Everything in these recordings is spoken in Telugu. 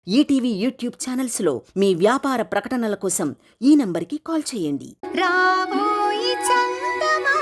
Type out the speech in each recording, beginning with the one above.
ఈటీవీ యూట్యూబ్ ఛానల్స్లో మీ వ్యాపార ప్రకటనల కోసం ఈ నంబర్కి కాల్ చేయండి. రాబోయి చందమామ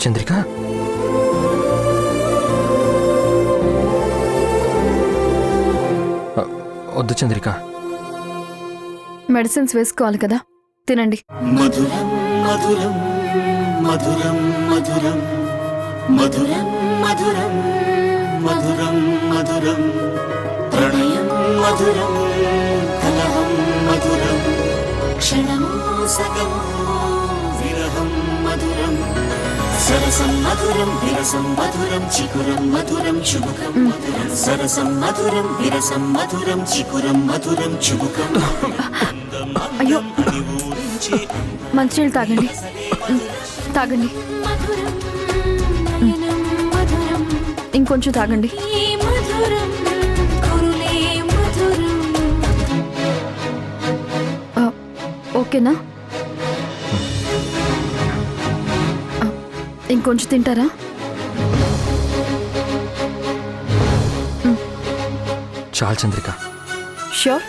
చంద్రిక, వద్దు చంద్రిక. మెడిసిన్స్ వేసుకోవాలి కదా, తినండి. మధురం మధురం మధురం మధురం మధురం మధురం మధురం మధురం ప్రణయం మధురం కలహం మధురం క్షణము సగము విరహం మధురం సరసం మధురం విరసం మధురం చికురం మధురం చుబుకం మధురం సరసం మధురం విరసం మధురం చికురం మధురం చుబుకం. అయ్యో, మంచినీళ్ళు తాగండి, తాగండి. ఇంకొంచెం తాగండి. ఓకేనా? ఇంకొంచెం తింటారా? చాలు చంద్రిక. ష్యూర్?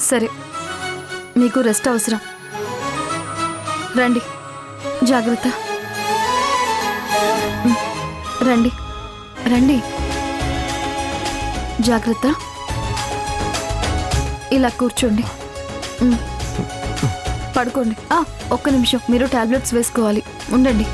సరే, మీకు రెస్ట్ అవసరం. రండి, జాగ్రత్త. రండి రండి, జాగ్రత్త. ఇలా కూర్చోండి, పడుకోండి. ఒక్క నిమిషం, మీరు టాబ్లెట్స్ వేసుకోవాలి. ఉండండి.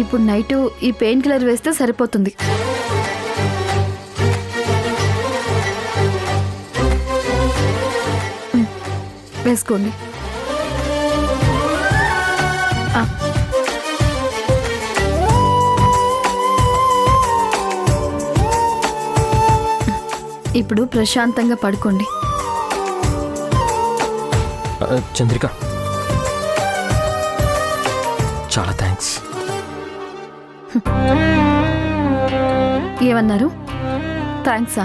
ఇప్పుడు నైటు ఈ పెయిన్ కిల్లర్ వేస్తే సరిపోతుంది. వేసుకోండి. ఇప్పుడు ప్రశాంతంగా పడుకోండి. చంద్రిక, చాలా థ్యాంక్స్. ఏమన్నారు? థ్యాంక్సా?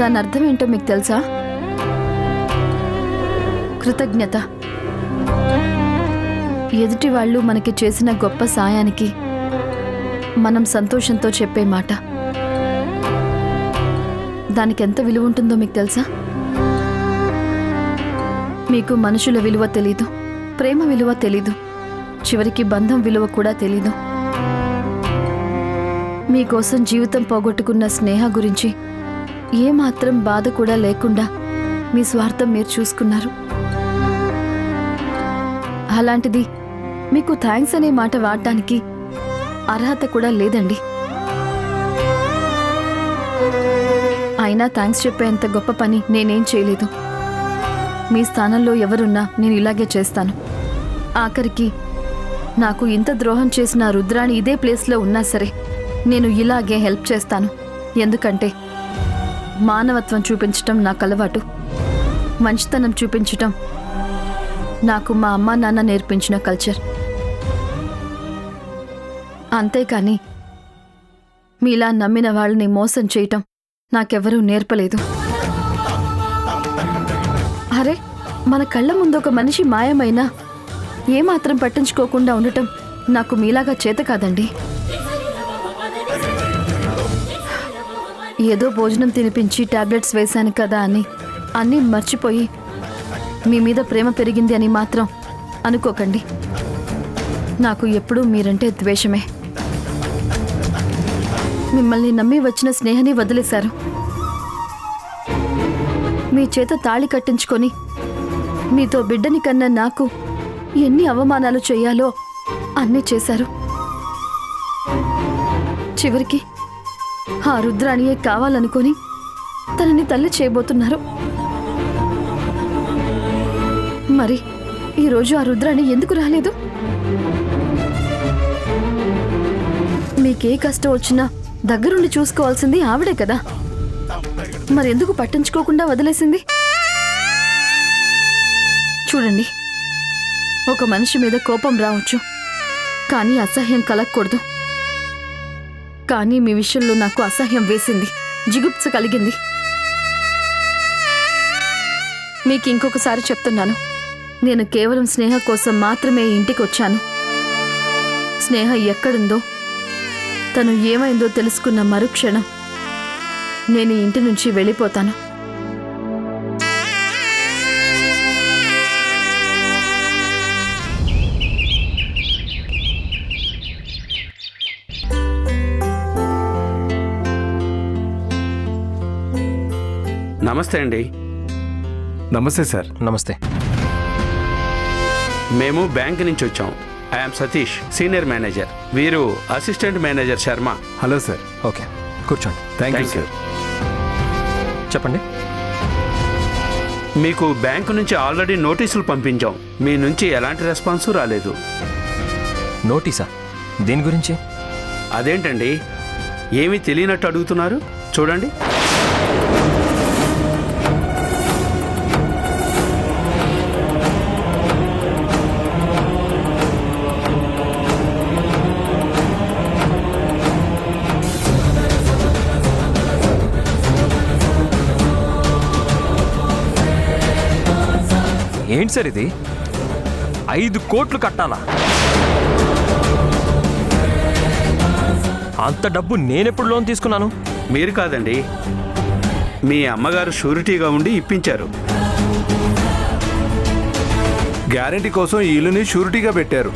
దాని అర్థం ఏంటో మీకు తెలుసా? కృతజ్ఞత. ఎదుటి వాళ్ళు మనకి చేసిన గొప్ప సాయానికి మనం సంతోషంతో చెప్పే మాట. దానికి ఎంత విలువ ఉంటుందో మీకు తెలుసా? మీకు మనుషుల విలువ తెలీదు, ప్రేమ విలువ తెలీదు, చివరికి బంధం విలువ కూడా తెలీదు. మీకోసం జీవితం పోగొట్టుకున్న స్నేహ గురించి ఏమాత్రం బాధ కూడా లేకుండా మీ స్వార్థం మీరు చూసుకున్నారు. అలాంటిది మీకు థ్యాంక్స్ అనే మాట వాడటానికి అర్హత కూడా లేదండి. అయినా థ్యాంక్స్ చెప్పేంత గొప్ప పని నేనేం చేయలేదు. మీ స్థానంలో ఎవరున్నా నేను ఇలాగే చేస్తాను. ఆఖరికి నాకు ఇంత ద్రోహం చేసిన ఆ రుద్రాణి ఇదే ప్లేస్లో ఉన్నా సరే నేను ఇలాగే హెల్ప్ చేస్తాను. ఎందుకంటే మానవత్వం చూపించటం నాకు అలవాటు, మంచితనం చూపించటం నాకు మా అమ్మా నాన్న నేర్పించిన కల్చర్. అంతేకాని మీలా నమ్మిన వాళ్ళని మోసం చేయటం నాకెవరూ నేర్పలేదు. అరే, మన కళ్ళ ముందు ఒక మనిషి మాయమైనా ఏమాత్రం పట్టించుకోకుండా ఉండటం నాకు మీలాగా చేత కాదండి. ఏదో భోజనం తినిపించి టాబ్లెట్స్ వేశాను కదా అని అన్నీ మర్చిపోయి మీ మీద ప్రేమ పెరిగింది అని మాత్రం అనుకోకండి. నాకు ఎప్పుడూ మీరంటే ద్వేషమే. మిమ్మల్ని నమ్మి వచ్చిన స్నేహని వదిలేశారు. మీ చేత తాళి కట్టించుకొని మీతో బిడ్డని కన్నా నాకు ఎన్ని అవమానాలు చేయాలో అన్నీ చేశారు. చివరికి ఆ రుద్రాణియే కావాలనుకొని తనని తల్లి చేయబోతున్నారు. మరి ఈరోజు ఆ రుద్రాణి ఎందుకు రాలేదు? మీకే కష్టం వచ్చినా దగ్గరుండి చూసుకోవాల్సింది ఆవిడే కదా, మరెందుకు పట్టించుకోకుండా వదిలేసింది? చూడండి, ఒక మనిషి మీద కోపం రావచ్చు, కానీ అసహ్యం కలగకూడదు. కానీ మీ విషయంలో నాకు అసహ్యం వేసింది, జిగుప్స కలిగింది. మీకు ఇంకొకసారి చెప్తున్నాను, నేను కేవలం స్నేహ కోసం మాత్రమే ఇంటికి వచ్చాను. స్నేహ ఎక్కడుందో, తను ఏమైందో తెలుసుకున్న మరుక్షణం నేను ఈ ఇంటి నుంచి వెళ్ళిపోతాను. నమస్తే అండి. నమస్తే సార్. నమస్తే. మేము బ్యాంక్ నుంచి వచ్చాం. I'm Satish, senior manager. వీరు assistant manager Sharma. Hello sir. Okay, కూర్చోండి. Thank you Thank you. Sir. చెప్పండి. మీకు బ్యాంకు నుంచి ఆల్రెడీ నోటీసులు పంపించాం. మీ నుంచి ఎలాంటి రెస్పాన్స్ రాలేదు. నోటీసా? దేని గురించి? అదేంటండి, ఏమీ తెలియనట్టు అడుగుతున్నారు? చూడండి. ఏంటి సార్ ఇది? 5 కోట్లు కట్టాలా? అంత డబ్బు నేనెప్పుడు లోన్ తీసుకున్నాను? మీరు కాదండి, మీ అమ్మగారు షూరిటీగా ఉండి ఇప్పించారు. గ్యారెంటీ కోసం ఈ ఇల్లుని షూరిటీగా పెట్టారు.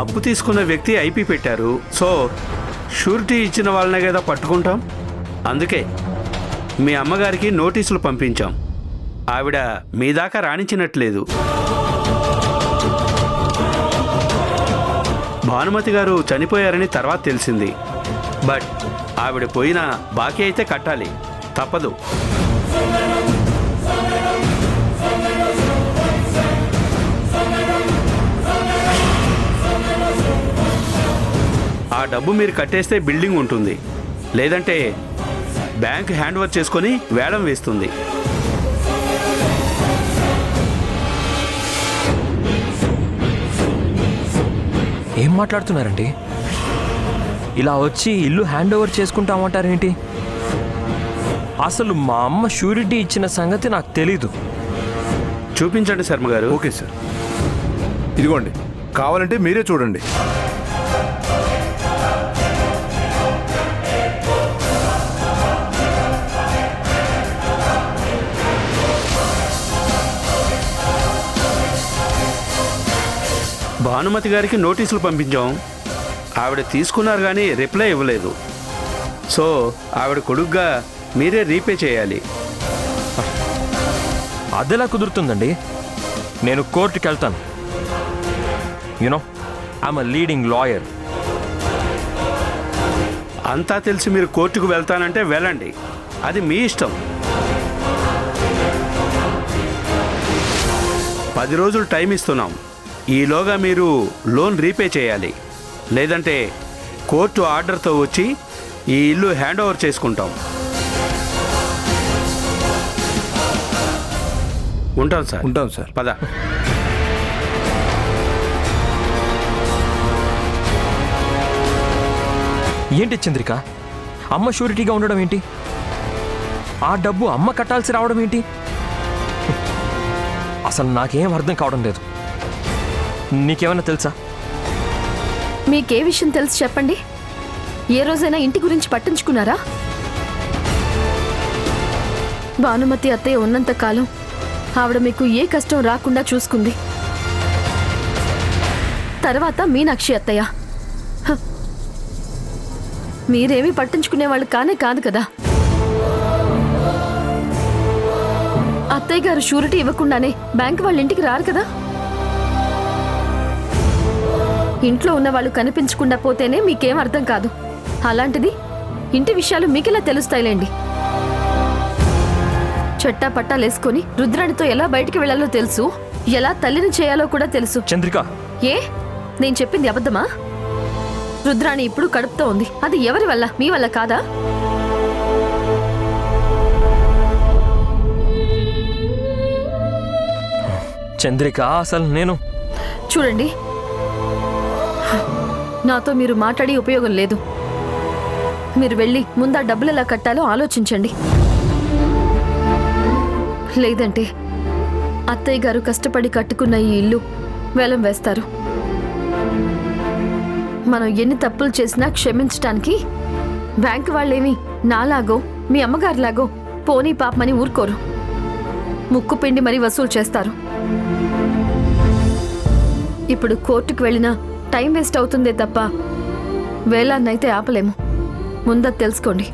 అప్పు తీసుకున్న వ్యక్తి ఐపీ పెట్టారు. సో షూరిటీ ఇచ్చిన వాళ్ళనే కదా పట్టుకుంటాం. అందుకే మీ అమ్మగారికి నోటీసులు పంపించాం. ఆవిడ మీ దాకా రాణించినట్లేదు. భానుమతి గారు చనిపోయారని తర్వాత తెలిసింది. బట్ ఆవిడ పోయిన బాకీ అయితే కట్టాలి, తప్పదు. ఆ డబ్బు మీరు కట్టేస్తే బిల్డింగ్ ఉంటుంది, లేదంటే బ్యాంక్ హ్యాండ్ ఓవర్ చేసుకొని వేలం వేస్తుంది. ఏం మాట్లాడుతున్నారండి? ఇలా వచ్చి ఇల్లు హ్యాండ్ ఓవర్ చేసుకుంటామంటారేంటి? అసలు మా అమ్మ షూరిటీ ఇచ్చిన సంగతి నాకు తెలీదు. చూపించండి శర్మ గారు. ఓకే సార్, ఇదిగోండి, కావాలంటే మీరే చూడండి. భానుమతి గారికి నోటీసులు పంపించాం. ఆవిడ తీసుకున్నారు కానీ రిప్లై ఇవ్వలేదు. సో ఆవిడ కొడుగ్గా మీరే రీపే చేయాలి. అదెలా కుదురుతుందండి? నేను కోర్టుకి వెళ్తాను. You know I'm a leading lawyer. అంతా తెలిసి మీరు కోర్టుకు వెళ్తానంటే వెళ్ళండి, అది మీ ఇష్టం. 10 రోజులు టైం ఇస్తున్నాం. ఈలోగా మీరు లోన్ రీపే చేయాలి, లేదంటే కోర్టు ఆర్డర్తో వచ్చి ఈ ఇల్లు హ్యాండ్ ఓవర్ చేసుకుంటాం. ఉంటాం సార్. ఉంటాం సార్. పద. ఏంటి చంద్రిక, అమ్మ షూరిటీగా ఉండడం ఏంటి? ఆ డబ్బు అమ్మ కట్టాల్సి రావడం ఏంటి? అసలు నాకేం అర్థం కావడం లేదు. నీకేమైనా తెలుసా? మీకే విషయం తెలుసు చెప్పండి. ఏ రోజైనా ఇంటి గురించి పట్టించుకున్నారా? భానుమతి అత్తయ్య ఉన్నంత కాలం ఆవిడ మీకు ఏ కష్టం రాకుండా చూసుకుంది. తర్వాత మీనాక్షి అత్తయ్య, హ, మీరేమీ పట్టించుకునే వాళ్ళు కానే కాదు కదా. అత్తయ్య గారు షూరిటీ ఇవ్వకుండానే బ్యాంక్ వాళ్ళ ఇంటికి రారు కదా. ఇంట్లో ఉన్న వాళ్ళు కనిపించకుండా పోతేనే మీకేం అర్థం కాదు. అలాంటిది ఇంటి విషయాలు మీకెలా తెలుస్తాయిలేండి. చట్టా పట్టాలేసుకొని రుద్రాణితో ఎలా బయటికి వెళ్లాలో తెలుసు, ఎలా తల్లిని చేయాలో కూడా తెలుసు. చంద్రిక, ఏ నేను చెప్పింది అబద్ధమా? రుద్రాణి ఇప్పుడు కడుపుతో ఉంది. అది ఎవరి వల్ల? మీ వల్ల కాదా? చంద్రిక, అసలు నేను చూడండి, నాతో మీరు మాట్లాడి ఉపయోగం లేదు. మీరు వెళ్ళి ముందా డబ్బులు ఎలా కట్టాలో ఆలోచించండి. లేదంటే అత్తయ్య గారు కష్టపడి కట్టుకున్న ఈ ఇల్లు వేలం వేస్తారు. మనం ఎన్ని తప్పులు చేసినా క్షమించటానికి బ్యాంకు వాళ్ళేమి నాలాగో మీ అమ్మగారిలాగో పోనీ పాపమని ఊరుకోరు. ముక్కు పిండి మరీ వసూలు చేస్తారు. ఇప్పుడు కోర్టుకు వెళ్ళినా టైం వేస్ట్ అవుతుందే తప్ప వేలాన్నైతే ఆపలేము. ముందు తెలుసుకోండి.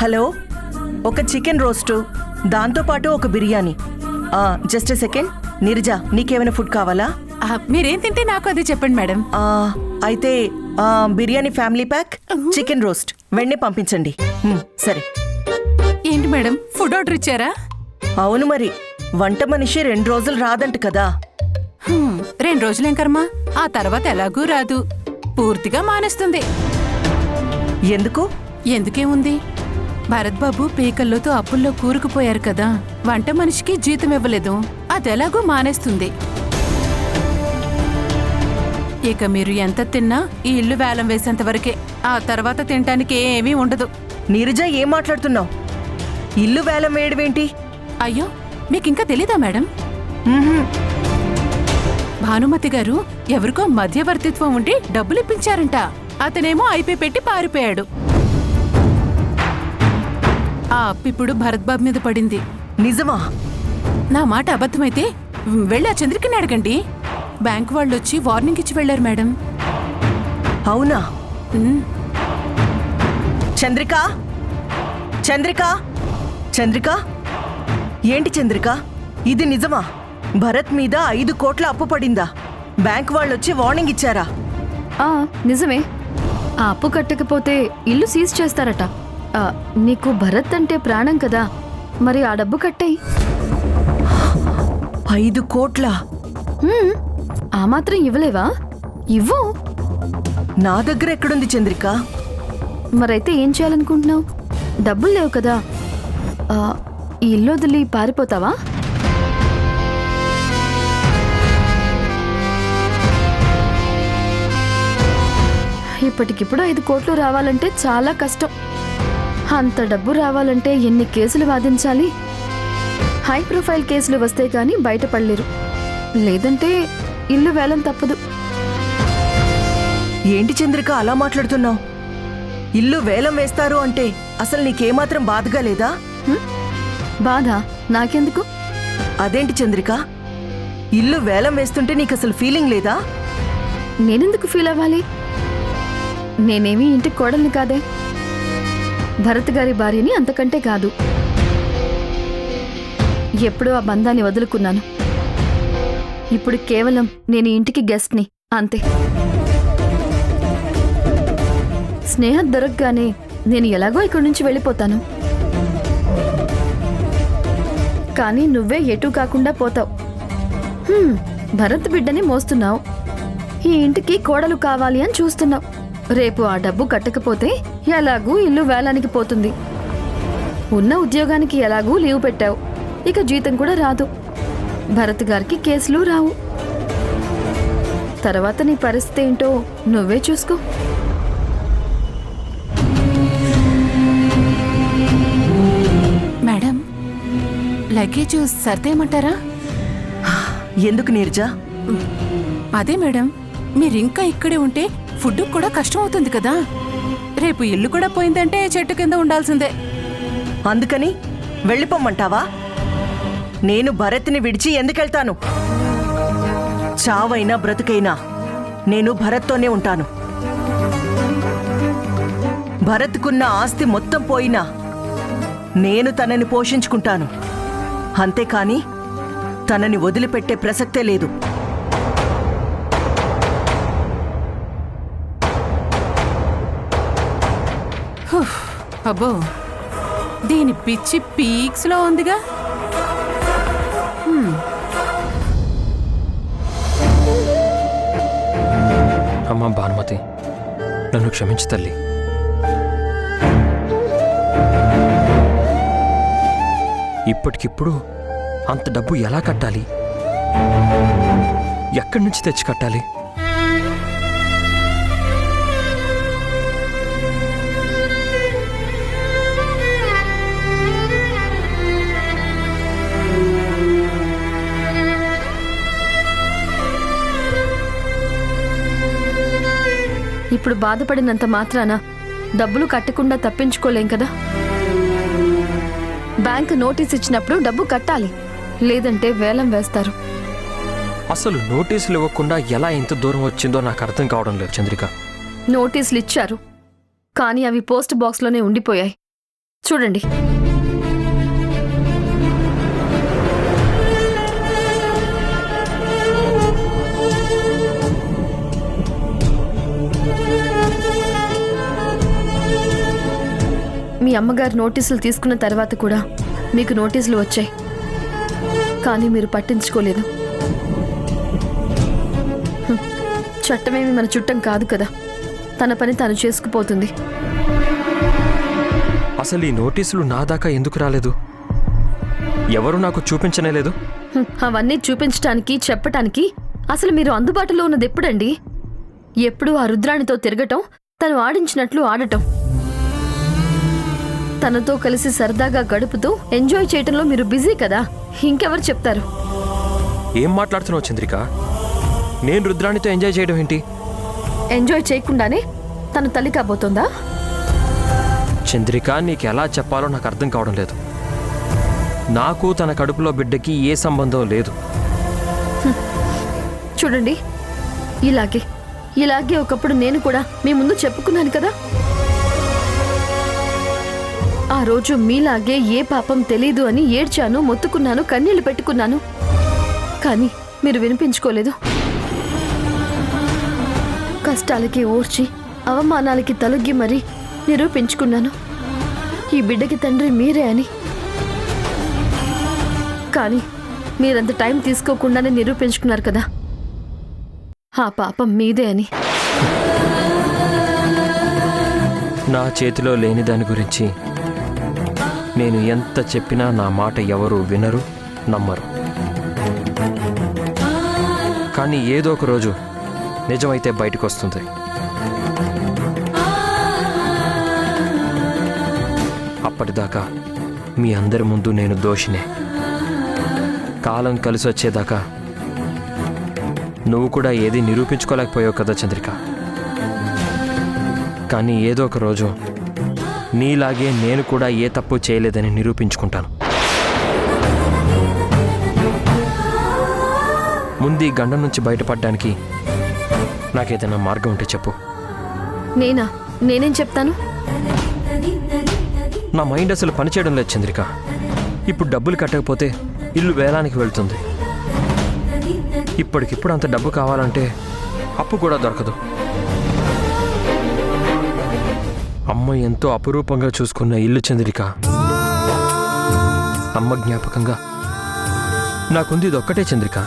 హలో, ఒక చికెన్ రోస్టు, దాంతోపాటు ఒక biryani. Just a second. Neeraja, నీకేమైనా ఫుడ్ కావాలా? మీరేం తింటే నాకు అది చెప్పండి మేడం. అయితే biryani family pack, chicken roast వెంటనే పంపించండి. సరే. ఏంటి మేడం, ఫుడ్ ఆర్డర్ ఇచ్చారా? అవును మరి, వంట మనిషి 2 రోజులు రాదంట కదా. 2 రోజులేం కర్మ, ఆ తర్వాత ఎలాగూ రాదు. పూర్తిగా మానేస్తుంది. ఎందుకు? ఎందుకేముంది, భరత్ బాబు పీకల్లోతో అప్పుల్లో కూరుకుపోయారు కదా. వంట మనిషికి జీతం ఇవ్వలేదు, అదెలాగూ మానేస్తుంది. ఇక మీరు ఎంత తిన్నా ఈ ఇల్లు వేలం వేసేంత వరకే. ఆ తర్వాత తినటానికి ఏమీ ఉండదు. నీరజ, ఏం మాట్లాడుతున్నావు? ఇల్లు వేలం వేయడమేంటి? అయ్యో, మీకింకా తెలీదా మేడం? భానుమతి గారు ఎవరికో మధ్యవర్తిత్వం ఉండి డబ్బులు ఇప్పించారంట. అతనేమో ఐపీ పెట్టి పారిపోయాడు. ఆ అప్పిప్పుడు భరత్ బాబు మీద పడింది. నిజమా? నా మాట అబద్ధమైతే వెళ్ళి ఆ చంద్రికని అడగండి. బ్యాంకు వాళ్ళు వచ్చి వార్నింగ్ ఇచ్చి వెళ్లారు మేడం. అవునా? చంద్రిక, చంద్రిక, చంద్రిక, ఏంటి చంద్రిక, ఇది నిజమా? భరత్ మీద 5 కోట్ల అప్పు పడిందా? బ్యాంక్ వాళ్ళొచ్చి వార్నింగ్ ఇచ్చారా? నిజమే. ఆ అప్పు కట్టకపోతే ఇల్లు సీజ్ చేస్తారట. నీకు భరత్ అంటే ప్రాణం కదా, మరి ఆ డబ్బు కట్టేయి. 5 కోట్ల? ఆ మాత్రం ఇవ్వలేవా? ఇవ్వు. నా దగ్గర ఎక్కడుంది చంద్రిక? మరైతే ఏం చేయాలనుకుంటున్నావు? డబ్బులు లేవు కదా, ఈ ఇల్లు వదిలి పారిపోతావా? ఇప్పటికిప్పుడు 5 కోట్లు రావాలంటే చాలా కష్టం. అంత డబ్బు రావాలంటే ఎన్ని కేసులు వాదించాలి? హై ప్రొఫైల్ కేసులు వస్తే కానీ బయటపడలేరు, లేదంటే ఇల్లు వేలం తప్పదు. ఏంటి చంద్రిక అలా మాట్లాడుతున్నావు? ఇల్లు వేలం వేస్తారు అంటే అసలు నీకేమాత్రం బాధగా లేదా? బాధ నాకెందుకు? అదేంటి చంద్రిక, ఇల్లు వేలం వేస్తుంటే నీకు అసలు ఫీలింగ్ లేదా? నేనెందుకు ఫీల్ అవ్వాలి? నేనేమీ ఇంటికి కోడల్ని కాదే, భరత్ గారి భార్యని, అంతకంటే కాదు. ఎప్పుడూ ఆ బంధాన్ని వదులుకున్నాను. ఇప్పుడు కేవలం నేను ఈ ఇంటికి గెస్ట్ని, అంతే. స్నేహం దొరకగానే నేను ఎలాగో ఇక్కడి నుంచి వెళ్ళిపోతాను. కానీ నువ్వే ఎటూ కాకుండా పోతావు. భరత్ బిడ్డని మోస్తున్నావు, ఈ ఇంటికి కోడలు కావాలి అని చూస్తున్నావు. రేపు ఆ డబ్బు కట్టకపోతే ఎలాగూ ఇల్లు వేలానికి పోతుంది. ఉన్న ఉద్యోగానికి ఎలాగూ లీవ్ పెట్టావు, ఇక జీతం కూడా రాదు. భరత్ గారికి కేసులు రావు. తర్వాత నీ పరిస్థితి ఏంటో నువ్వే చూసుకో. మేడం, లగేజ్ సర్దేయమంటారా? ఎందుకు నీర్జా? అదే మేడం, మీరింకా ఇక్కడే ఉంటే ఫుడ్ కూడా కష్టం అవుతుంది కదా. రేపు ఇల్లు కూడా పోయిందంటే చెట్టు కింద ఉండాల్సిందే. అందుకని వెళ్ళిపోమ్మంటావా? నేను భరత్ని విడిచి ఎందుకెళ్తాను? చావైనా బ్రతుకైనా నేను భరత్తోనే ఉంటాను. భరత్కున్న ఆస్తి మొత్తం పోయినా నేను తనని పోషించుకుంటాను, అంతేకాని తనని వదిలిపెట్టే ప్రసక్తే లేదు. అబ్బో, దీని పిచ్చి పీక్స్ లో ఉందిగా. అమ్మా భానుమతి, నన్ను క్షమించు తల్లి. ఇప్పటికిప్పుడు అంత డబ్బు ఎలా కట్టాలి? ఎక్కడి నుంచి తెచ్చి కట్టాలి? ఇప్పుడు బాధపడినంత మాత్రాన డబ్బులు కట్టకుండా తప్పించుకోలేం కదా. బ్యాంకు నోటీస్ ఇచ్చినప్పుడు డబ్బు కట్టాలి, లేదంటే వేలం వేస్తారు. అసలు నోటీసులు ఇవ్వకుండా ఎలా ఇంత దూరం వచ్చిందో నాకు అర్థం కావడం లేదు చంద్రిక. నోటీసులు ఇచ్చారు, కానీ అవి పోస్ట్ బాక్స్లోనే ఉండిపోయాయి. చూడండి. మీ అమ్మగారు నోటీసులు తీసుకున్న తర్వాత కూడా మీకు నోటీసులు వచ్చాయి, కానీ మీరు పట్టించుకోలేదు. చట్టమేమి మన చుట్టం కాదు కదా, తన పని తాను చేసుకుపోతుంది. అసలు ఈ నోటీసులు నా దాకా ఎందుకు రాలేదు? ఎవరు నాకు చూపించనే లేదు. అవన్నీ చూపించటానికి, చెప్పటానికి అసలు మీరు అందుబాటులో ఉన్నది ఎప్పుడండి? ఎప్పుడు ఆ రుద్రాణితో తిరగటం, తను ఆడించినట్లు ఆడటం, తనతో కలిసి సరదాగా గడుపుతూ ఎంజాయ్ చేయటంలో మీరు బిజీ కదా. ఇంకెవరు చెప్తారు? ఏం మాట్లాడుతున్నావు చంద్రిక? నేను రుద్రాణితో ఎంజాయ్ చేయడం ఏంటి? ఎంజాయ్ చేయకుండానే తను తల్లి కాబోతోందా? చంద్రిక, నీకు ఎలా చెప్పాలో నాకు అర్థం కావడం లేదు. నాకు తన కడుపులో బిడ్డకి ఏ సంబంధం లేదు. చూడండి, ఇలాగే ఒకప్పుడు నేను కూడా మీ ముందు చెప్పుకున్నాను కదా. ఆ రోజు మీలాగే ఏ పాపం తెలీదు అని ఏడ్చాను, మొత్తుకున్నాను, కన్నీళ్లు పెట్టుకున్నాను. కానీ మీరు వినిపించుకోలేదు. కష్టాలకి ఓర్చి, అవమానాలకి తలొగ్గి మరీ నిరూపించుకున్నాను ఈ బిడ్డకి తండ్రి మీరే అని. కానీ మీరంత టైం తీసుకోకుండానే నిరూపించుకున్నారు కదా ఆ పాపం మీదే అని. నా చేతిలో లేని దాని గురించి నేను ఎంత చెప్పినా నా మాట ఎవరు వినరు, నమ్మరు. కానీ ఏదో ఒక రోజు నిజమైతే బయటకు వస్తుంది. వచ్చేదాకా మీ అందరి ముందు నేను దోషినే. కాలం కలిసి వచ్చేదాకా నువ్వు కూడా ఏది నిరూపించుకోలేకపోయావు కదా చంద్రిక. కానీ ఏదో ఒక రోజు నీలాగే నేను కూడా ఏ తప్పు చేయలేదని నిరూపించుకుంటాను. ముందు ఈ గండం నుంచి బయటపడడానికి నాకేదైనా మార్గం ఉంటే చెప్పు. నేనేం చెప్తాను? నా మైండ్ అసలు పనిచేయడం లేదు చంద్రిక. ఇప్పుడు డబ్బులు కట్టకపోతే ఇల్లు వేలానికి వెళ్తుంది. ఇప్పటికిప్పుడు అంత డబ్బు కావాలంటే అప్పు కూడా దొరకదు. అమ్మ ఎంతో అపురూపంగా చూసుకున్న ఇల్లు చంద్రిక. అమ్మ జ్ఞాపకంగా నాకుంది ఇది ఒక్కటే చంద్రిక.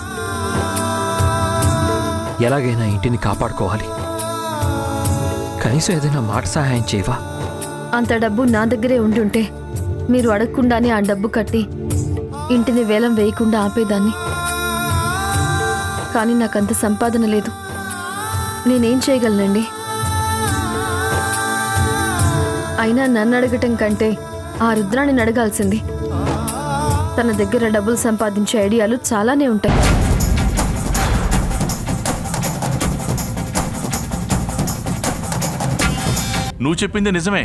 ఎలాగైనా ఇంటిని కాపాడుకోవాలి. కనీసం ఏదైనా మాట సహాయం చేయవా? అంత డబ్బు నా దగ్గరే ఉండుంటే మీరు అడగకుండానే ఆ డబ్బు కట్టి ఇంటిని వేలం వేయకుండా ఆపేదాన్ని. కానీ నాకంత సంపాదన లేదు. నేనేం చేయగలనండి? అయినా నన్ను అడగటం కంటే ఆ రుద్రాణిని అడగాల్సింది. తన దగ్గర డబ్బులు సంపాదించే ఐడియాలు చాలానే ఉంటాయి. నువ్వు చెప్పింది నిజమే.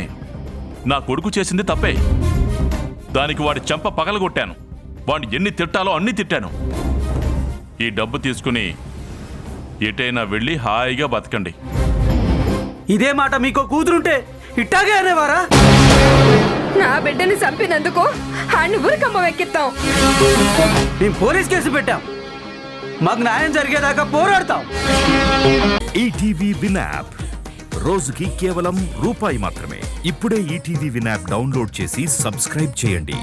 నా కొడుకు చేసింది తప్పే. దానికి వాడి చెంప పగలగొట్టాను. వాడిని ఎన్ని తిట్టాలో అన్ని తిట్టాను. ఈ డబ్బు తీసుకుని ఎటైనా వెళ్ళి హాయిగా బతకండి. ఇదే మాట మీకో కూతురుంటే ఇట్టాగే అనేవారా? నా బిడ్డని చంపినందుకు ఆడిని ఊరికమ్మ వెక్కిస్తాం. మేము పోలీస్ కేసు పెట్టాం. మాకు న్యాయం జరిగేదాకా పోరాడతాం. ఈటీవీ విన్ యాప్ రోజుకి కేవలం రూపాయి మాత్రమే. ఇప్పుడే ఈటీవీ విన్ యాప్ డౌన్లోడ్ చేసి సబ్స్క్రైబ్ చేయండి.